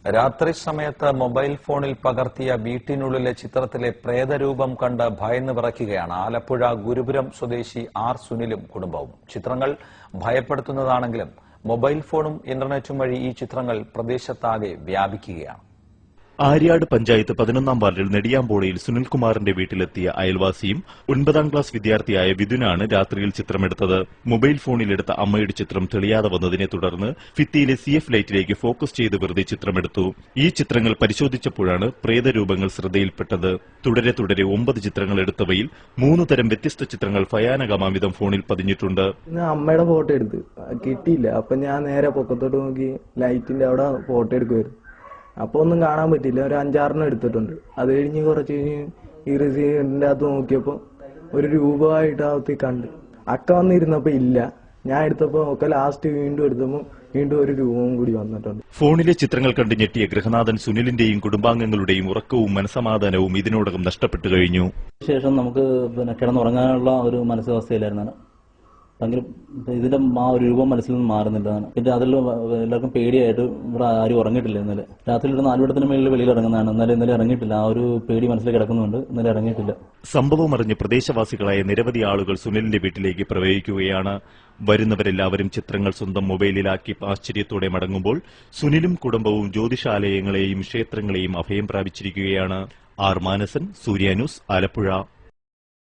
രാത്രി സമയത്ത് മൊബൈൽ ഫോണിൽ പകർത്തിയ വീട്ടിനുള്ളിലെ ചിത്രത്തിലെ പ്രേതരൂപം കണ്ട് ഭയന്ന് വിറയ്ക്കുകയാണ് ആലപ്പുഴ ഗുരുപുരം സ്വദേശി ആർ സുനിലും കുടുംബവും. ചിത്രങ്ങൾ ഭയപ്പെടുത്തുന്നതാണെങ്കിലും മൊബൈൽ ഫോണും ഇന്റർനെറ്റും വഴി ഈ ചിത്രങ്ങൾ പ്രദേശത്താകെ വ്യാപിക്കുകയാണ്. ആര്യാട് പഞ്ചായത്ത് 11-ാം വാർഡിൽ നെടിയാമ്പോളയിൽ സുനിൽകുമാറിന്റെ വീട്ടിലെത്തിയ അയൽവാസിയും 9-ാം ക്ലാസ് വിദ്യാർത്ഥിയായ വിധുനാണ് രാത്രിയിൽ ചിത്രമെടുത്തത്. മൊബൈൽ ഫോണിലെടുത്ത അമ്മയുടെ ചിത്രം തെളിയാതെ വന്നതിനെ തുടർന്ന് ഭിത്തിയിലെ CF ലൈറ്റിലേക്ക് ഫോക്കസ് ചെയ്ത് വെറുതെ ചിത്രമെടുത്തു. ഈ ചിത്രങ്ങൾ പരിശോധിച്ചപ്പോഴാണ് പ്രേതരൂപങ്ങൾ ശ്രദ്ധയിൽപ്പെട്ടത്. തുടരെ 9 ചിത്രങ്ങൾ എടുത്തവയിൽ 3 തരം വ്യത്യസ്ത ചിത്രങ്ങൾ ഭയാനകമാംവിധം ഫോണിൽ പതിഞ്ഞിട്ടുണ്ട്. അമ്മയുടെ ഫോട്ടോ എടുത്ത് കിട്ടിയില്ല. അപ്പൊ ഞാൻ നേരെ പൊക്കത്തോട്ട് നോക്കി ലൈറ്റിന്റെ അവിടെ ഫോട്ടോ എടുക്കുമായിരുന്നു. അപ്പൊ ഒന്നും കാണാൻ പറ്റില്ല. ഒരു 5-6 എടുത്തിട്ടുണ്ട്. അത് കഴിഞ്ഞ് കുറച്ച് കഴിഞ്ഞ് ഈ റിസീവറിന്റെ അകത്ത് നോക്കിയപ്പോ ഒരു രൂപമായിട്ട് അകത്ത് കണ്ട്. അക്ക വന്നിരുന്നപ്പോ ഇല്ല. ഞാൻ എടുത്തപ്പോ ഒക്കെ ലാസ്റ്റ് വീണ്ടും എടുത്തപ്പോ വീണ്ടും ഒരു രൂപവും കൂടി വന്നിട്ടുണ്ട്. ഫോണിലെ ചിത്രങ്ങൾ കണ്ട് ഞെട്ടിയ ഗൃഹനാഥൻ സുനിലിന്റെയും കുടുംബാംഗങ്ങളുടെയും ഉറക്കവും മനസമാധാനവും ഇതിനോടകം നഷ്ടപ്പെട്ടു കഴിഞ്ഞു. ശേഷം നമുക്ക് കിടന്നുറങ്ങാനുള്ള ഒരു മാനസികാവസ്ഥയിലായിരുന്നു. ഭയങ്കര ഇതിന്റെ ഒരു രൂപം മനസ്സിൽ നിന്ന് മാറുന്നില്ല. പിന്നെ അതിൽ എല്ലാവർക്കും പേടിയായിട്ട് ഇവിടെ ആരും ഉറങ്ങിയിട്ടില്ല. ഇന്നലെ രാത്രി ഒരു 4 വട്ടത്തിന് മേളിൽ വെളിയിൽ ഇറങ്ങുന്നതാണ്. ഇന്നലെ ഇറങ്ങിയിട്ടില്ല. ആ ഒരു പേടി മനസ്സിൽ കിടക്കുന്നുണ്ട്. ഇന്നലെ ഇറങ്ങിയിട്ടില്ല. സംഭവം അറിഞ്ഞ് പ്രദേശവാസികളായ നിരവധി ആളുകൾ സുനിലിന്റെ വീട്ടിലേക്ക് പ്രവേശിക്കുകയാണ്. വരുന്നവരെല്ലാവരും ചിത്രങ്ങൾ സ്വന്തം മൊബൈലിലാക്കി ആശ്ചര്യത്തോടെ മടങ്ങുമ്പോൾ സുനിലും കുടുംബവും ജ്യോതിഷാലയങ്ങളെയും ക്ഷേത്രങ്ങളെയും അഭയം പ്രാപിച്ചിരിക്കുകയാണ്. ആർ മാനസൻ, സൂര്യ ന്യൂസ്, ആലപ്പുഴ.